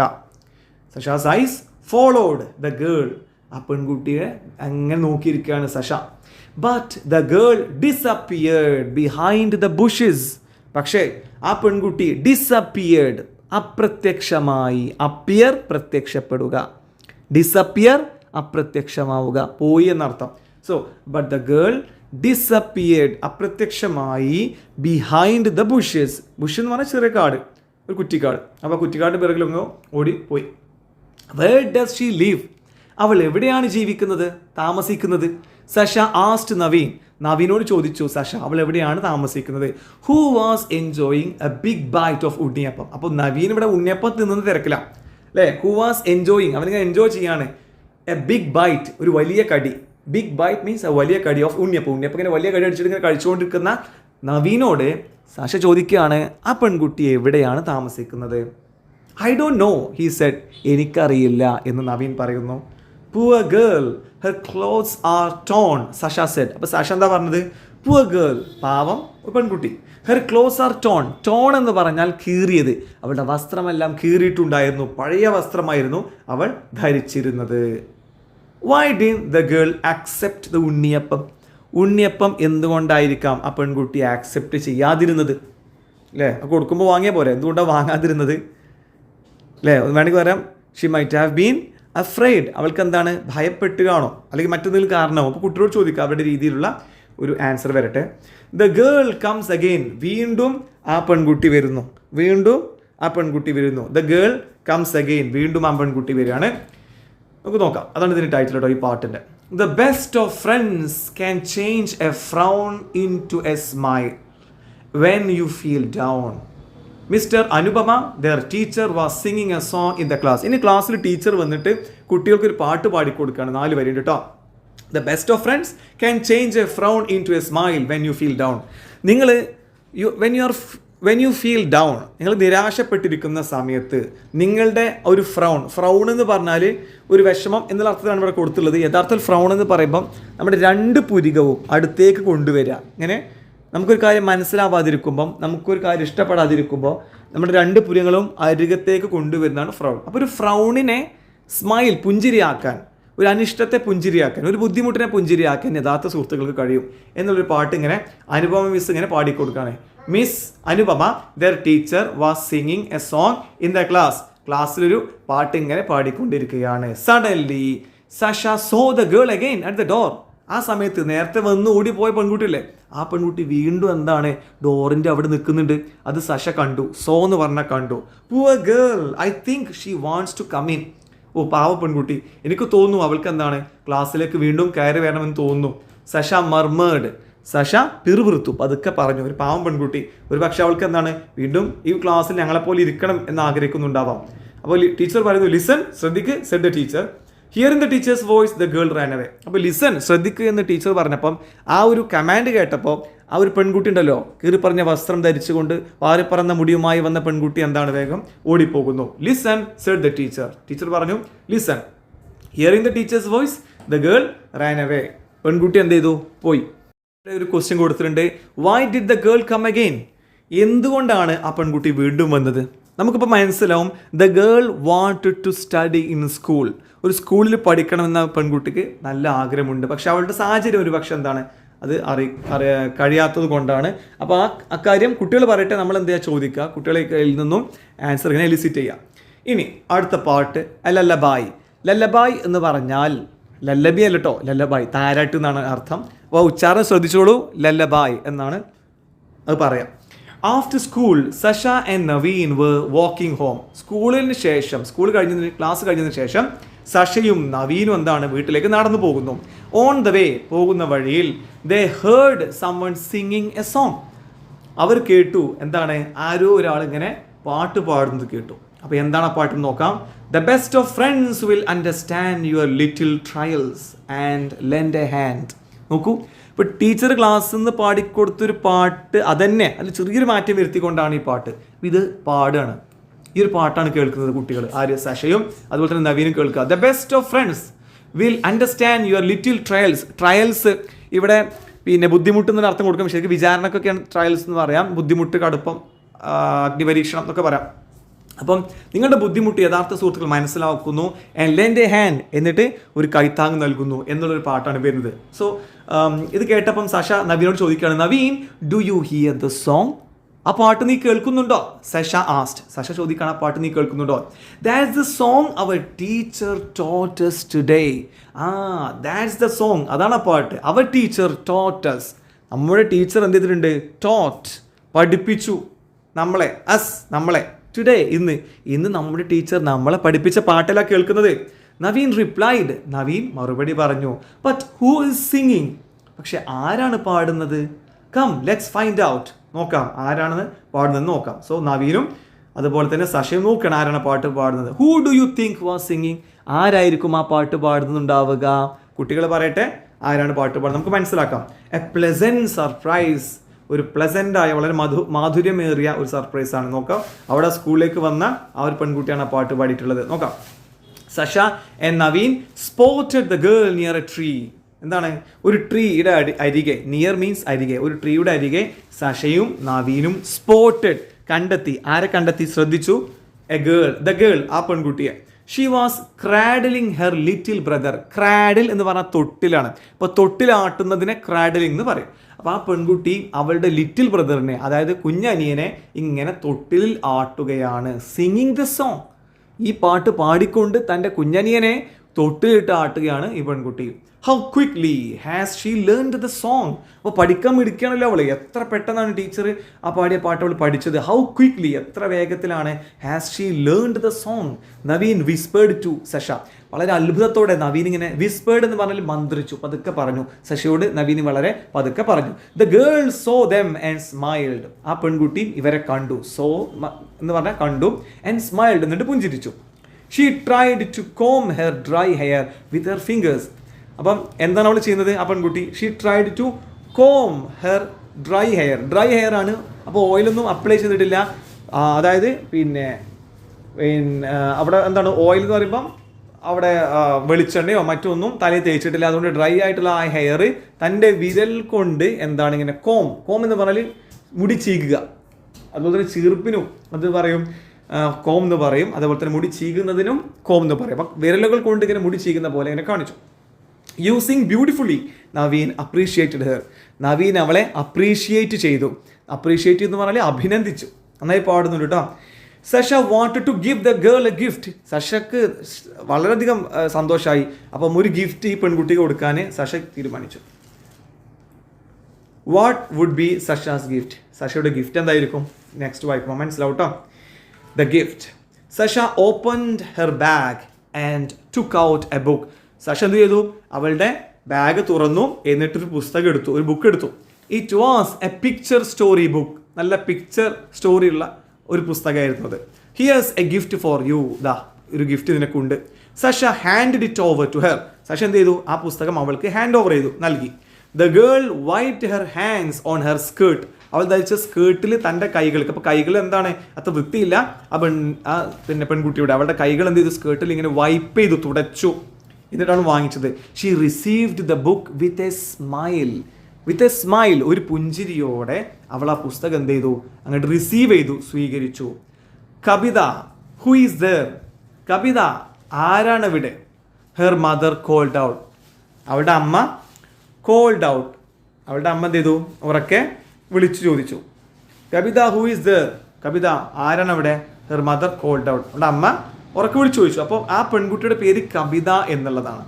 Sasha's eyes followed the girl. ആ പെൺകുട്ടിയെ അങ്ങനെ നോക്കിയിരിക്കുകയാണ് Sasha. But the girl disappeared behind the bushes. പക്ഷേ ആ പെൺകുട്ടി ഡിസപ്പിയേർഡ്, അപ്രത്യക്ഷമായി. അപ്പിയർ, പ്രത്യക്ഷപ്പെടുക. ഡിസപ്പിയർ, അപ്രത്യക്ഷമാവുക, പോയി എന്നർത്ഥം. So but the girl disappeared, അപ്രത്യക്ഷമായി. Behind the bushes. ബുഷ് എന്ന് പറഞ്ഞാൽ ചെറിയ കാട്, ഒരു കുറ്റിക്കാട്. അപ്പോൾ കുറ്റിക്കാടിൻ്റെ പിറകിലൊന്ന് ഓടി പോയി. Where does she live? അവൾ എവിടെയാണ് ജീവിക്കുന്നത്, താമസിക്കുന്നത്? സഷ ആസ്റ്റ് നവീൻ. നവീനോട് ചോദിച്ചു സഷ അവൾ എവിടെയാണ് താമസിക്കുന്നത്. Who was enjoying a big bite of unniyappam. അപ്പോൾ നവീൻ ഇവിടെ ഉണ്ണിയപ്പം തിന്നുന്നത് തിരക്കില്ല അല്ലേ. ഹൂ വാസ് എൻജോയിങ്, അവനിങ്ങനെ എൻജോയ് ചെയ്യാണ്. എ ബിഗ് ബൈറ്റ്, ഒരു വലിയ കടി. ബിഗ് ബൈറ്റ് മീൻസ് എ വലിയ കടി ഓഫ് ഉണ്ണിയപ്പം. ഉണ്ണിയപ്പം ഇങ്ങനെ വലിയ കടി അടിച്ചിട്ട് ഇങ്ങനെ കഴിച്ചുകൊണ്ടിരിക്കുന്ന നവീനോട് സഷ ചോദിക്കുകയാണ്, ആ പെൺകുട്ടി എവിടെയാണ് താമസിക്കുന്നത്? I don't know, he said. എനിക്കറിയില്ല എന്ന് നവീൻ പറയുന്നു. Poor girl, her clothes are torn, Sasha said. അപ്പോൾ സഷ എന്താ പറഞ്ഞത്? Poor girl, പാവം പെൺകുട്ടി. Her clothes are torn. Torn എന്ന് പറഞ്ഞാൽ കീറിയത്. അവളുടെ വസ്ത്രമെല്ലാം കീറിയിട്ടുണ്ടായിരുന്നു, പഴയ വസ്ത്രമായിരുന്നു അവൾ ധരിച്ചിരുന്നത്. Why didn't the girl accept the ഉണ്ണിയപ്പം? ഉണ്ണിയപ്പം എന്തുകൊണ്ടായിരിക്കാം ആ പെൺകുട്ടി ആക്സെപ്റ്റ് ചെയ്യാതിരുന്നത്? അല്ലേ, കൊടുക്കുമ്പോൾ വാങ്ങിയ പോരെ, എന്തുകൊണ്ടാണ് വാങ്ങാതിരുന്നത്? അല്ലേ, വേണമെങ്കിൽ പറയാം, she might have been afraid. അവൾക്ക് എന്താണ്, ഭയപ്പെട്ടുകയാണോ, അല്ലെങ്കിൽ മറ്റെന്തെങ്കിലും കാരണമോ? അപ്പോൾ കുട്ടിയോട് ചോദിക്കുക, അവരുടെ രീതിയിലുള്ള ഒരു ആൻസർ വരട്ടെ. The girl comes again. വീണ്ടും ആ പെൺകുട്ടി വരുന്നു, വീണ്ടും ആ പെൺകുട്ടി വരുന്നു. ദ ഗേൾ കംസ് അഗെയിൻ, വീണ്ടും ആ പെൺകുട്ടി വരികയാണ്. നമുക്ക് നോക്കാം, അതാണ് ഇതിൻ്റെ ടൈറ്റിൽ കേട്ടോ ഈ പാട്ടിൻ്റെ. The best of friends can change a frown into a smile when you feel down. Mr. Anupama, their teacher, was singing a song in the class. ഇനി ക്ലാസ്സിൽ ടീച്ചർ വന്നിട്ട് കുട്ടികൾക്ക് ഒരു പാട്ട് പാടിക്കൊടുക്കുകയാണ് 4 വരി കേട്ടോ. The best of friends can change a frown into a smile when you feel down. നിങ്ങൾ when you feel down, നിങ്ങൾ നിരാശപ്പെട്ടിരിക്കുന്ന സമയത്ത് നിങ്ങളുടെ ഒരു ഫ്രൗൺ എന്ന് പറഞ്ഞാൽ ഒരു വിഷമം എന്നുള്ള അർത്ഥത്തിലാണ് ഇവിടെ കൊടുത്തുള്ളത്. യഥാർത്ഥത്തിൽ ഫ്രൗൺ എന്ന് പറയുമ്പം നമ്മുടെ 2 പുരികവും അടുത്തേക്ക് കൊണ്ടുവരിക. ഇങ്ങനെ നമുക്കൊരു കാര്യം മനസ്സിലാവാതിരിക്കുമ്പം, നമുക്കൊരു കാര്യം ഇഷ്ടപ്പെടാതിരിക്കുമ്പോൾ നമ്മുടെ 2 പുരികങ്ങളും അരികത്തേക്ക് കൊണ്ടുവരുന്നതാണ് ഫ്രൗൺ. അപ്പോൾ ഒരു ഫ്രൗണിനെ സ്മൈൽ, പുഞ്ചിരിയാക്കാൻ, ഒരു അനിഷ്ടത്തെ പുഞ്ചിരിയാക്കാൻ, ഒരു ബുദ്ധിമുട്ടിനെ പുഞ്ചിരിയാക്കാൻ യഥാർത്ഥ സുഹൃത്തുക്കൾക്ക് കഴിയും എന്നുള്ളൊരു പാട്ട് ഇങ്ങനെ അനുപമ മിസ് ഇങ്ങനെ പാടിക്കൊടുക്കുകയാണ്. Miss Anupama, their teacher was singing a song in the class. ക്ലാസ്സിലൊരു പാട്ട് ഇങ്ങനെ പാടിക്കൊണ്ടിരിക്കുകയാണ്. Suddenly Sasha saw the girl again at the door. ആ സമയത്ത് നേരത്തെ വന്ന് ഓടിപ്പോയ പെൺകുട്ടിയില്ലേ, ആ പെൺകുട്ടി വീണ്ടും എന്താണ് ഡോറിൻ്റെ അവിടെ നിൽക്കുന്നുണ്ട്. അത് സഷ കണ്ടു. സോ എന്ന് പറഞ്ഞാൽ കണ്ടു. Poor girl, I think she wants to come in. ഓ പാവ പെൺകുട്ടി, എനിക്ക് തോന്നുന്നു അവൾക്ക് എന്താണ് ക്ലാസ്സിലേക്ക് വീണ്ടും കയറി വരണമെന്ന് തോന്നുന്നു. സഷ മർമേഡ്, സഷ പിറുപിറുത്തു, പതുക്കെ പറഞ്ഞു. ഒരു പാവം പെൺകുട്ടി, ഒരു പക്ഷെ അവൾക്ക് എന്താണ് വീണ്ടും ഈ ക്ലാസ്സിൽ ഞങ്ങളെപ്പോലെ ഇരിക്കണം എന്ന് ആഗ്രഹിക്കുന്നുണ്ടാവാം. അപ്പോൾ ടീച്ചർ പറയുന്നു, ലിസൺ, ശ്രദ്ധിക്ക്, said the teacher. Hearing the teacher's voice the girl ran away. അപ്പോൾ ലിസൺ, ശ്രദ്ധിക്കുക എന്ന് ടീച്ചർ പറഞ്ഞപ്പം ആ ഒരു കമാൻഡ് കേട്ടപ്പോൾ ആ ഒരു പെൺകുട്ടി ഉണ്ടല്ലോ, കീറി പറഞ്ഞ വസ്ത്രം ധരിച്ചുകൊണ്ട് വാരിപ്പറന്ന മുടിയുമായി വന്ന പെൺകുട്ടി എന്താണ് വേഗം ഓടിപ്പോകുന്നു. Listen, said the teacher. Teacher പറഞ്ഞു listen. Hearing the teacher's voice the girl ran away. പെൺകുട്ടി എന്ത് ചെയ്തു? പോയി. ഒരു ക്വസ്റ്റ്യൻ കൊടുത്തിട്ടുണ്ട്, why did the girl come again? എന്തുകൊണ്ടാണ് ആ പെൺകുട്ടി വീണ്ടും വന്നത്? നമുക്കിപ്പോൾ മനസ്സിലാവും, the girl wanted to study in school. ഒരു സ്കൂളിൽ പഠിക്കണമെന്ന പെൺകുട്ടിക്ക് നല്ല ആഗ്രഹമുണ്ട്. പക്ഷെ അവളുടെ സാഹചര്യം ഒരു പക്ഷെ എന്താണ്, അത് കഴിയാത്തത് കൊണ്ടാണ്. അപ്പോൾ അക്കാര്യം കുട്ടികൾ പറയട്ടെ, നമ്മൾ എന്ത് ചെയ്യുക, ചോദിക്കുക, കുട്ടികളെ കയ്യിൽ നിന്നും ആൻസർ ഇങ്ങനെ എലിസിറ്റ് ചെയ്യുക. ഇനി അടുത്ത പാട്ട് ലല്ലബായ്. ലല്ലബായ് എന്ന് പറഞ്ഞാൽ ലല്ലബി അല്ല കേട്ടോ, ലല്ലബായ് താരാട്ട് എന്നാണ് അർത്ഥം. അപ്പോൾ ഉച്ചാരണം ശ്രദ്ധിച്ചോളൂ, ലല്ലബായ് എന്നാണ് അത് പറയാം. After school Sasha and Naveen were walking home. Class കഴിഞ്ഞതിന് ശേഷം സഷയും നവീനും എന്താണ് വീട്ടിലേക്ക് നടന്നു പോകുന്നു. ഓൺ ദ വേ, പോകുന്ന വഴിയിൽ they heard someone singing a song. അവർ കേട്ടു എന്താണ്, ആരോ ഒരാൾ ഇങ്ങനെ പാട്ട് പാടുന്നത് കേട്ടു. അപ്പോൾ എന്താണ് ആ പാട്ട് നോക്കാം. The best of friends will understand your little trials and lent A hand. നോക്കൂ, ഇപ്പോൾ ടീച്ചർ ക്ലാസ്സിൽ നിന്ന് പാടിക്കൊടുത്തൊരു പാട്ട് അതന്നെ അതിൽ ചെറിയൊരു മാറ്റം വരുത്തിക്കൊണ്ടാണ് ഈ പാട്ട്. ഇത് പാടുകയാണ്. ഈ ഒരു പാട്ടാണ് കേൾക്കുന്നത് കുട്ടികൾ, ആര്, സഷയും അതുപോലെ തന്നെ നവീനും കേൾക്കുക. The best of friends will understand your little trials. Trials ഇവിടെ പിന്നെ ബുദ്ധിമുട്ട് എന്നൊരു അർത്ഥം കൊടുക്കും. ശരിക്കും വിചാരണക്കൊക്കെയാണ് ട്രയൽസ് എന്ന് പറയാം. ബുദ്ധിമുട്ട്, കടുപ്പം, അഗ്നിപരീക്ഷണം എന്നൊക്കെ പറയാം. അപ്പം നിങ്ങളുടെ ബുദ്ധിമുട്ട് യഥാർത്ഥ സുഹൃത്തുക്കൾ മനസ്സിലാക്കുന്നു. ആൻഡ് ലെൻഡ് എ ഹാൻഡ്, എന്നിട്ട് ഒരു കൈത്താങ് നൽകുന്നു എന്നുള്ളൊരു പാട്ടാണ് വരുന്നത്. സോ ഇത് കേട്ടപ്പം സഷ നവീനോട് ചോദിക്കുകയാണ്, Naveen, do you here the song? ആ പാട്ട് നീ കേൾക്കുന്നുണ്ടോ? സഷ ആസ്റ്റ്. സഷ ചോദിക്കുകയാണ്, ആ പാട്ട് നീ കേൾക്കുന്നുണ്ടോ? That's the song our teacher taught us today. That's the song, അതാണ് ആ പാട്ട്. Our teacher taught us. നമ്മുടെ ടീച്ചർ എന്ത് ചെയ്തിട്ടുണ്ട്? ടോട്ട്, പഠിപ്പിച്ചു നമ്മളെ. നമ്മളെ ടുഡേ, ഇന്ന് നമ്മുടെ ടീച്ചർ നമ്മളെ പഠിപ്പിച്ച പാട്ടല്ല കേൾക്കുന്നത്. നവീൻ റിപ്ലൈഡ്, നവീൻ മറുപടി പറഞ്ഞു. But who is singing? പക്ഷെ ആരാണ് പാടുന്നത്? Come let's find out. നോക്കാം ആരാണെന്ന് പാടുന്നതെന്ന് നോക്കാം. സോ നവീനും അതുപോലെ തന്നെ സഷയും നോക്കണം ആരാണ് പാട്ട് പാടുന്നത്. Who do you think was singing? ആരായിരിക്കും ആ പാട്ട് പാടുന്നുണ്ടാവുക? കുട്ടികൾ പറയട്ടെ ആരാണ് പാട്ട് പാടുന്നത്, നമുക്ക് മനസ്സിലാക്കാം. A pleasant surprise. ഒരു പ്ലസൻ്റായ വളരെ മാധുര്യമേറിയ ഒരു സർപ്രൈസ് ആണ്. നോക്കാം, അവിടെ സ്കൂളിലേക്ക് വന്ന ആ ഒരു പെൺകുട്ടിയാണ് ആ പാട്ട് പാടിയിട്ടുള്ളത്. നോക്കാം. Sasha and Naveen spotted the girl near a tree. എന്താണ്? ഒരു ട്രീയുടെ അരികെ, നിയർ മീൻസ് അരികെ, ഒരു ട്രീയുടെ അരികെ സഷയും നവീനും സ്പോട്ടഡ്, കണ്ടെത്തി. ആരെ കണ്ടെത്തി? ശ്രദ്ധിച്ചു. എ ഗേൾ, ദ ഗേൾ, ആ പെൺകുട്ടിയെ. She was cradling her little brother. Cradle എന്ന് പറഞ്ഞാൽ തൊട്ടിലാണ്. ഇപ്പോൾ തൊട്ടിലാട്ടുന്നതിനെ ക്രാഡലിംഗ് എന്ന് പറയും. അപ്പോൾ ആ പെൺകുട്ടി അവളുടെ ലിറ്റിൽ ബ്രദറിനെ, അതായത് കുഞ്ഞനിയനെ ഇങ്ങനെ തൊട്ടിലിൽ ആട്ടുകയാണ്. Singing the song. ഈ പാട്ട് പാടിക്കൊണ്ട് തൻ്റെ കുഞ്ഞനിയനെ തൊട്ടിലിട്ട് ആട്ടുകയാണ് ഈ പെൺകുട്ടി. How quickly has she learned the song. അപ്പോൾ പഠിക്കാൻ മിടുക്കുകയാണല്ലോ അവൾ. എത്ര പെട്ടെന്നാണ് ടീച്ചർ ആ പാടിയ പാട്ട് അവൾ പഠിച്ചത്. ഹൗ ക്വിക്ലി, എത്ര വേഗത്തിലാണ്. Has she learned the song. Naveen whispered to Sasha. വളരെ അത്ഭുതത്തോടെ നവീൻ ഇങ്ങനെ, വിസ്പേർഡ് എന്ന് പറഞ്ഞാൽ മന്ത്രിച്ചു, പതുക്കെ പറഞ്ഞു. സഷയോട് നവീൻ വളരെ പതുക്കെ പറഞ്ഞു. The girl so them and smiled. ആ പെൺകുട്ടി ഇവരെ കണ്ടു. സോ എന്ന് പറഞ്ഞാൽ കണ്ടു. ആൻഡ് സ്മൈൽഡ്, എന്നിട്ട് പുഞ്ചിരിച്ചു. She tried to comb hair dry hair with her fingers. അപ്പം എന്താണ് അവൾ ചെയ്യുന്നത് ആ പെൺകുട്ടി? She tried to comb her dry hair. Dry hair ആണ്, അപ്പോൾ ഓയിലൊന്നും അപ്ലൈ ചെയ്തിട്ടില്ല. അതായത് പിന്നെ അവിടെ എന്താണ് ഓയിൽ എന്ന് പറയുമ്പം അവിടെ വെളിച്ചെണ്ണയോ മറ്റൊന്നും തലയിൽ തേച്ചിട്ടില്ല. അതുകൊണ്ട് ഡ്രൈ ആയിട്ടുള്ള ആ ഹെയർ തൻ്റെ വിരൽ കൊണ്ട് എന്താണ് ഇങ്ങനെ കോം എന്ന് പറഞ്ഞാൽ മുടി ചീകുക. അതുപോലെ തന്നെ ചീർപ്പിനും അത് പറയും കോം എന്ന് പറയും. അതുപോലെ തന്നെ മുടി ചീകുന്നതിനും കോം എന്ന് പറയും. അപ്പം വിരലുകൾ കൊണ്ട് ഇങ്ങനെ മുടി ചീകുന്ന പോലെ ഇങ്ങനെ കാണിച്ചു. Using beautifully Naveen appreciated her. Naveen അവളെ അപ്രീഷിയേറ്റ് ചെയ്തു. അപ്രീഷിയേറ്റ് എന്ന് പറഞ്ഞാൽ അഭിനന്ദിച്ചു. നന്നായി പാടുന്നുണ്ട് കേട്ടോ. Sasha wanted to give the girl a gift. സഷക്ക് വളരെയധികം സന്തോഷമായി. അപ്പം ഒരു ഗിഫ്റ്റ് ഈ പെൺകുട്ടിക്ക് കൊടുക്കാൻ സഷ തീരുമാനിച്ചു. What would be Sasha's gift? സഷയുടെ ഗിഫ്റ്റ് എന്തായിരിക്കും? നെക്സ്റ്റ് വായിക്കുമ്പോൾ മനസ്സിലാവും കേട്ടോ. The gift. Sasha opened her bag and took out a book. Sasha എന്ത് ചെയ്തു? അവളുടെ ബാഗ് തുറന്നു, എന്നിട്ടൊരു പുസ്തകം എടുത്തു, ഒരു ബുക്ക് എടുത്തു. It was a picture story book. നല്ല പിക്ചർ സ്റ്റോറി ഉള്ള ഒരു പുസ്തകമായിരുന്നു അത്. Here's a gift for you. ദാ ഒരു ഗിഫ്റ്റ് നിനക്കുണ്ട്. Sasha hand it over to her. Sasha എന്ത് ചെയ്തു? ആ പുസ്തകം അവൾക്ക് ഹാൻഡ് ഓവർ ചെയ്തു, നൽകി. The girl wiped her hands on her skirt. അവൾ ധരിച്ച സ്കേർട്ടിൽ തൻ്റെ കൈകൾക്ക്, അപ്പോൾ കൈകൾ എന്താണ് അത്ര വൃത്തിയില്ല. പിന്നെ പെൺകുട്ടിയുടെ അവളുടെ കൈകൾ എന്ത് ചെയ്തു? സ്കേർട്ടിൽ ഇങ്ങനെ വൈപ്പ് ചെയ്തു, തുടച്ചു. എന്നിട്ടാണ് വാങ്ങിച്ചത്. She received the book with a smile. With a smile, ഒരു പുഞ്ചിരിയോടെ അവൾ ആ പുസ്തകം എന്ത് ചെയ്തു? അങ്ങോട്ട് റിസീവ് ചെയ്തു, സ്വീകരിച്ചു. Kavitha, who is there? Kavitha, ആരാണ് ഇവിടെ? Her mother called out. അവളുടെ അമ്മ കോൾഡ് ഔട്ട്. അവളുടെ അമ്മ എന്ത് ചെയ്തു? ഉറക്കെ വിളിച്ചു ചോദിച്ചു. Kavitha, who is there? Kavitha, ആരാണ് അവിടെ? Her mother called out. അവളുടെ അമ്മ ഉറക്കെ വിളിച്ചു ചോദിച്ചു. അപ്പോൾ ആ പെൺകുട്ടിയുടെ പേര് കവിത എന്നുള്ളതാണ്.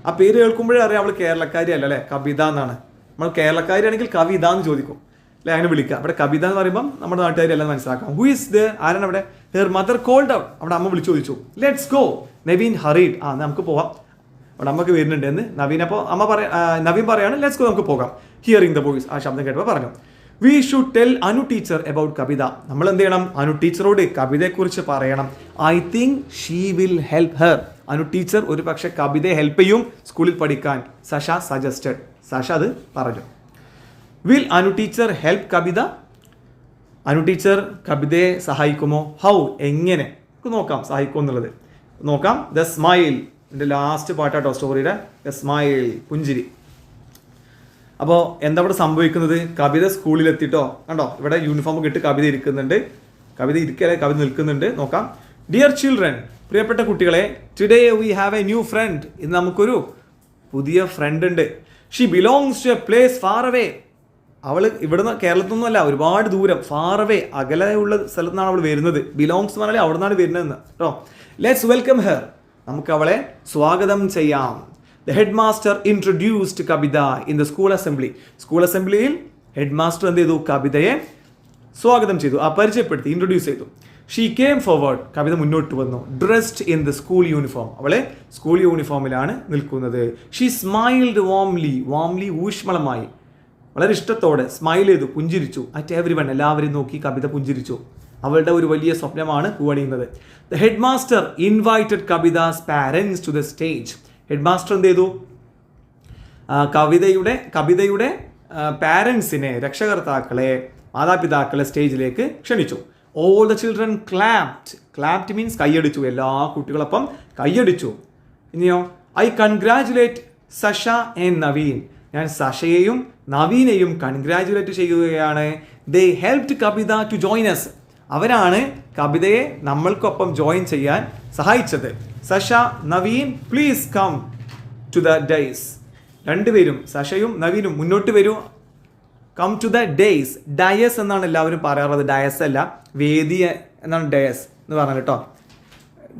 ആ പേര് കേൾക്കുമ്പോഴേ അറിയാം അവൾ കേരളക്കാരി അല്ല അല്ലേ, കവിത എന്നാണ്. നമ്മൾ കേരളക്കാരിയാണെങ്കിൽ കവിത എന്ന് ചോദിക്കും അല്ലെ, അങ്ങനെ വിളിക്കുക. അവിടെ കവിത എന്ന് പറയുമ്പോൾ നമ്മുടെ നാട്ടുകാരെല്ലാം മനസ്സിലാക്കാം. Who is the? ആരാണ് അവിടെ? Her mother called out. അവിടെ അമ്മ വിളിച്ചു ചോദിച്ചു. Let's go. നവീൻ ഹറീഡ്. നമുക്ക് പോവാം, അവിടെ അമ്മക്ക് വരുന്നുണ്ട് എന്ന് നവീൻ. അപ്പോൾ നവീൻ പറയാണ് ലെറ്റ്സ് ഗോ, നമുക്ക് പോകാം. ഹിയറിംഗ് ദ വോയിസ്, ആ ശബ്ദം കേട്ടപ്പോൾ പറഞ്ഞു. We should tell Anu teacher about Kavitha. നമ്മൾ എന്ത് ചെയ്യണം? അനു ടീച്ചറോട് കവിതയെക്കുറിച്ച് പറയണം. I think she will help her. Anu teacher ഒരു പക്ഷേ കവിതയെ ഹെൽപ്പ് ചെയ്യും സ്കൂളിൽ പഠിക്കാൻ. സഷ സജസ്റ്റഡ്. സഷ അത് പറഞ്ഞു. Will Anu teacher help Kavitha? Anu teacher കവിതയെ സഹായിക്കുമോ? ഹൗ, എങ്ങനെ? നോക്കാം സഹായിക്കും എന്നുള്ളത് നോക്കാം. ദ സ്മൈൽ, എൻ്റെ ലാസ്റ്റ് പാട്ടാട്ടോ സ്റ്റോറിയുടെ. ദ സ്മൈൽ, പുഞ്ചിരി. അപ്പോൾ എന്താ ഇവിടെ സംഭവിക്കുന്നത്? കവിത സ്കൂളിലെത്തിട്ടോ, കണ്ടോ ഇവിടെ യൂണിഫോം ഇട്ട് കവിത ഇരിക്കുന്നുണ്ട്. കവിത ഇരിക്കല്ലേ, കവിത നിൽക്കുന്നുണ്ട്. നോക്കാം. ഡിയർ ചിൽഡ്രൻ, പ്രിയപ്പെട്ട കുട്ടികളെ, today we have a new friend. ഇന്ന് നമുക്കൊരു പുതിയ ഫ്രണ്ട് ഉണ്ട്. She belongs to a place far away. അവൾ ഇവിടുന്ന് കേരളത്തിൽ നിന്നല്ല, ഒരുപാട് ദൂരം, ഫാർ അവേ, അകലെയുള്ള സ്ഥലത്തു നിന്നാണ് അവൾ വരുന്നത്. ബിലോങ്സ് എന്ന് പറഞ്ഞാൽ അവിടെ നിന്നാണ് വരുന്നതെന്ന് കേട്ടോ. Let's welcome her. നമുക്ക് അവളെ സ്വാഗതം ചെയ്യാം. The headmaster introduced Kavitha in the school assembly. School അസംബ്ലിയിൽ ഹെഡ് മാസ്റ്റർ എന്ത് ചെയ്തു? കവിതയെ സ്വാഗതം ചെയ്തു, പരിചയപ്പെടുത്തി, ഇൻട്രൊഡ്യൂസ് ചെയ്തു. She came forward. കവിത മുന്നോട്ട് വന്നു. Dressed in the school uniform. അവളെ സ്കൂൾ യൂണിഫോമിലാണ് നിൽക്കുന്നത്. ഷീ സ്മൈൽഡ് വാംലി, ഊഷ്മളമായി, വളരെ ഇഷ്ടത്തോടെ സ്മൈൽ ചെയ്തു, പുഞ്ചിരിച്ചു. അറ്റ് എവരി വൺ, എല്ലാവരെയും നോക്കി കവിത പുഞ്ചിരിച്ചു. അവളുടെ ഒരു വലിയ സ്വപ്നമാണ് പൂവണിയുന്നത്. The head master invited Kavitha's parents to the stage. Head master എന്ത് ചെയ്തു? കവിതയുടെ പാരൻസിനെ, രക്ഷകർത്താക്കളെ, മാതാപിതാക്കളെ സ്റ്റേജിലേക്ക് ക്ഷണിച്ചു. All the children clapped means കൈയടിച്ചു. എല്ലാ കുട്ടികളൊപ്പം കൈയടിച്ചു. ഇനിയോ, I congratulate Sasha and Naveen. ഞാൻ സഷയെയും നവീനെയും കൺഗ്രാജുലേറ്റ് ചെയ്യുകയാണ്. They helped Kavitha to join us. അവരാണ് കവിതയെ നമ്മൾക്കൊപ്പം ജോയിൻ ചെയ്യാൻ സഹായിച്ചത്. Sasha, Naveen, please come to the dais. രണ്ടുപേരും, സഷയും നവീനും, മുന്നോട്ട് വരൂ. Come to the days. Diaz എന്നാണ് എല്ലാവരും പറയാറുള്ളത്, ഡയസ് അല്ല, വേദി എന്നാണ് ഡയസ് എന്ന് പറഞ്ഞത് കേട്ടോ.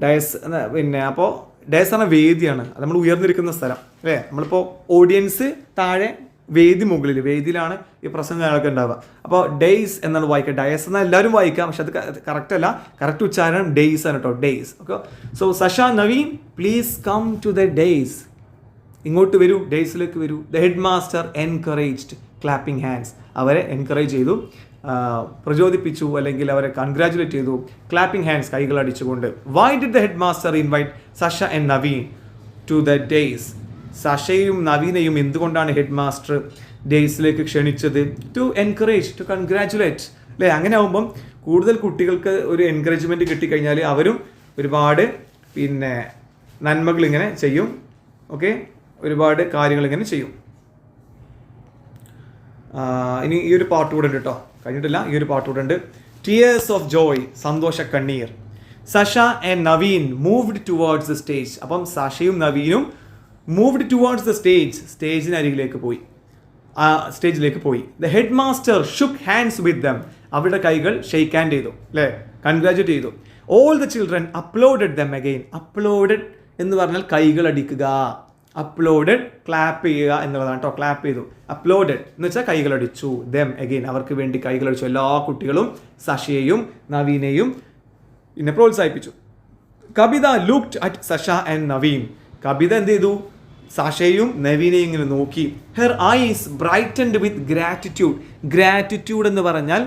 ഡയസ് പിന്നെ അപ്പോൾ ഡേസ് പറഞ്ഞ വേദിയാണ്, അത് നമ്മൾ ഉയർന്നിരിക്കുന്ന സ്ഥലം അല്ലേ. നമ്മളിപ്പോൾ ഓഡിയൻസ് താഴെ, വേദി മുകളിൽ, വേദിയിലാണ് ഈ പ്രസംഗങ്ങളൊക്കെ ഉണ്ടാവുക. അപ്പോൾ ഡേയ്സ് എന്നാണ് വായിക്കുക. ഡയസ് എന്നാൽ എല്ലാവരും വായിക്കാം, പക്ഷെ അത് കറക്റ്റ് അല്ല. കറക്റ്റ് ഉച്ചാരണം ഡേയ്സ് ആണ് കേട്ടോ, dais. Okay. So Sasha, Naveen, please come to the dais. ഇങ്ങോട്ട് വരൂ, ഡേയ്സിലേക്ക് വരൂ. The head master encouraged clapping hands. അവരെ എൻകറേജ് ചെയ്തു, പ്രചോദിപ്പിച്ചു, അല്ലെങ്കിൽ അവരെ കൺഗ്രാറ്റുലേറ്റ് ചെയ്തു. ക്ലാപ്പിംഗ് ഹാൻഡ്സ്, കൈകൾ അടിച്ചുകൊണ്ട്. Why did the head master invite Sasha and Naveen to the dais? സഷയും നവീനെയും എന്തുകൊണ്ടാണ് ഹെഡ് മാസ്റ്റർ ഡേയ്സിലേക്ക് ക്ഷണിച്ചത്? ടു എൻകറേജ്, ടു കൺഗ്രാറ്റുലേറ്റ് അല്ലേ. അങ്ങനെ ആകുമ്പം കൂടുതൽ കുട്ടികൾക്ക് ഒരു എൻകറേജ്മെൻറ്റ് കിട്ടിക്കഴിഞ്ഞാൽ അവരും ഒരുപാട് നന്മകൾ ഇങ്ങനെ ചെയ്യും. ഓക്കെ, ഒരുപാട് കാര്യങ്ങൾ ഇങ്ങനെ ചെയ്യും. ഇനി ഈ ഒരു പാട്ട് കൂടെ ഉണ്ട് കേട്ടോ, കഴിഞ്ഞിട്ടില്ല. ഈ ഒരു പാട്ട് കൂടെ ഉണ്ട്. ടിയേഴ്സ് ഓഫ് ജോയ്, സന്തോഷ കണ്ണീർ. Sasha and Naveen moved towards the stage. അപ്പം സഷയും നവീനും മൂവ്ഡ് ടുവേർഡ്സ് ദ സ്റ്റേജ്, സ്റ്റേജിനരികിലേക്ക് പോയി, സ്റ്റേജിലേക്ക് പോയി. The head master shook hands with them. അവരുടെ കൈകൾ ഷെയ്ക്ക് ഹാൻഡ് ചെയ്തു അല്ലേ, കൺഗ്രാജുലേറ്റ് ചെയ്തു. All the children applauded them again. Applauded എന്ന് പറഞ്ഞാൽ കൈകൾ അടിക്കുക, അപ്ലോഡഡ് ക്ലാപ്പ് ചെയ്യുക എന്നുള്ളതാണ് കേട്ടോ. ക്ലാപ്പ് ചെയ്തു. അപ്ലോഡഡ് എന്ന് വെച്ചാൽ കൈകളടിച്ചു. ദം അഗെയിൻ, അവർക്ക് വേണ്ടി കൈകളടിച്ചു. എല്ലാ കുട്ടികളും സഷയെയും നവീനെയും പ്രോത്സാഹിപ്പിച്ചു. കവിത ലുക്ഡ് അറ്റ് സഷ ആൻഡ് നവീൻ. കവിത എന്ത് ചെയ്തു? സഷയും നവീനെയും ഇങ്ങനെ നോക്കി. ഹെർ ഐസ് ബ്രൈറ്റൻഡ് വിത്ത് ഗ്രാറ്റിറ്റ്യൂഡ്. ഗ്രാറ്റിറ്റ്യൂഡ് എന്ന് പറഞ്ഞാൽ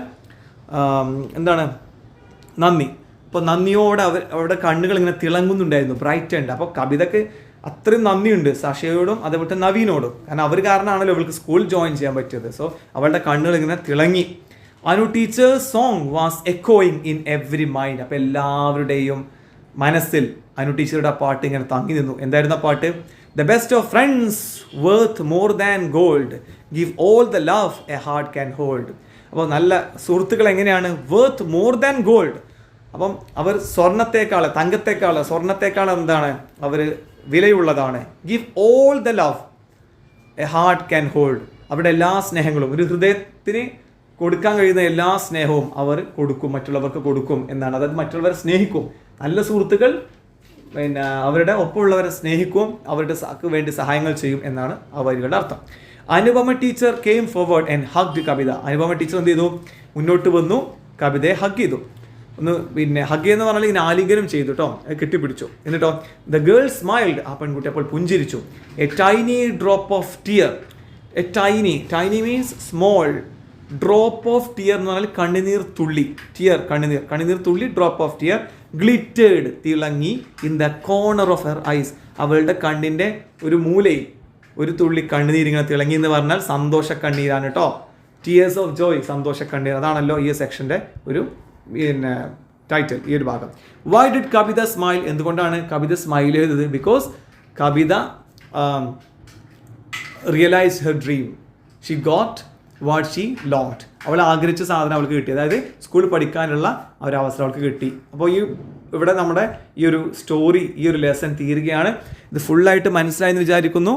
എന്താണ്? നന്ദി. അപ്പോൾ നന്ദിയോടെ അവരുടെ കണ്ണുകൾ ഇങ്ങനെ തിളങ്ങുന്നുണ്ടായിരുന്നു, ബ്രൈറ്റൻഡ്. അപ്പോൾ കവിതയ്ക്ക് അത്രയും നന്ദിയുണ്ട് സഷയോടും അതേപോലെ തന്നെ നവീനോടും, കാരണം അവർ കാരണമാണല്ലോ അവൾക്ക് സ്കൂൾ ജോയിൻ ചെയ്യാൻ പറ്റിയത്. സോ അവളുടെ കണ്ണുകൾ ഇങ്ങനെ തിളങ്ങി. അനു ടീച്ചേഴ്സ് സോങ് വാസ് എക്കോയിങ് ഇൻ എവറി മൈൻഡ്. അപ്പോൾ എല്ലാവരുടെയും മനസ്സിൽ അനു ടീച്ചറുടെ പാട്ട് ഇങ്ങനെ തങ്ങി നിന്നു. എന്തായിരുന്നു ആ പാട്ട്? The best of friends worth more than gold, give all the love a heart can hold. അപ്പോൾ നല്ല സുഹൃത്തുക്കൾ എങ്ങനെയാണ്? Worth more than gold. അപ്പം അവർ സ്വർണത്തേക്കാൾ, തങ്കത്തേക്കാൾ, സ്വർണത്തേക്കാൾ എന്താണ്? അവർ വിലയുള്ളതാണ്. Give all the love a heart can hold. അവരുടെ എല്ലാ സ്നേഹങ്ങളും, ഒരു ഹൃദയത്തിന് കൊടുക്കാൻ കഴിയുന്ന എല്ലാ സ്നേഹവും അവർ കൊടുക്കും, മറ്റുള്ളവർക്ക് കൊടുക്കും എന്നാണ്. അതായത് മറ്റുള്ളവരെ സ്നേഹിക്കും. നല്ല സുഹൃത്തുക്കൾ അവരുടെ ഒപ്പമുള്ളവരെ സ്നേഹിക്കും, അവരുടെ വേണ്ടി സഹായങ്ങൾ ചെയ്യും എന്നാണ് ആ വരികളുടെ അർത്ഥം. Anupama teacher came forward and hugged Kavitha. Anupama teacher എന്ത് ചെയ്തു? മുന്നോട്ട് വന്നു, കവിതയെ ഹഗ് ചെയ്തു. ഹഗ് എന്ന് പറഞ്ഞാൽ ഇങ്ങനെ ആലിംഗനം ചെയ്തു കേട്ടോ, കെട്ടിപ്പിടിച്ചു. എന്നിട്ടോ ദ ഗേൾ സ്മൈൽഡ്. ആ പെൺകുട്ടി അപ്പോൾ പുഞ്ചിരിച്ചു. A tiny drop of tear. A tiny, tiny means small, drop of tear എന്ന് പറഞ്ഞാൽ കണ്ണുനീർ തുള്ളി. ടിയർ കണ്ണുനീർ, കണ്ണുനീർ തുള്ളി, ഡ്രോപ്പ് ഓഫ് ടിയർ. ഗ്ലിറ്റേഡ് തിളങ്ങി. In the corner of her eyes. അവളുടെ കണ്ണിൻ്റെ ഒരു മൂലയിൽ ഒരു തുള്ളി കണ്ണുനീർ ഇങ്ങനെ തിളങ്ങി എന്ന് പറഞ്ഞാൽ സന്തോഷ കണ്ണീരാണ് കേട്ടോ. ടിയേഴ്സ് ഓഫ് ജോയ്, സന്തോഷ കണ്ണീർ. അതാണല്ലോ ഈ സെക്ഷൻ്റെ ഒരു ടൈറ്റിൽ, ഈ ഒരു ഭാഗം. Why did Kavitha smile? എന്തുകൊണ്ടാണ് കവിത സ്മൈൽ ചെയ്തത്? Because Kavitha realise her dream. She got what she longed. അവൾ ആഗ്രഹിച്ച സാധനം അവൾക്ക് കിട്ടി, അതായത് സ്കൂളിൽ പഠിക്കാനുള്ള ഒരു അവസരം അവൾക്ക് കിട്ടി. അപ്പോൾ ഇവിടെ നമ്മുടെ ഈ ഒരു സ്റ്റോറി, ഈ ഒരു ലെസൺ തീരുകയാണ്. ഇത് ഫുള്ളായിട്ട് മനസ്സിലായെന്ന് വിചാരിക്കുന്നു.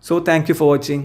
So thank you for watching.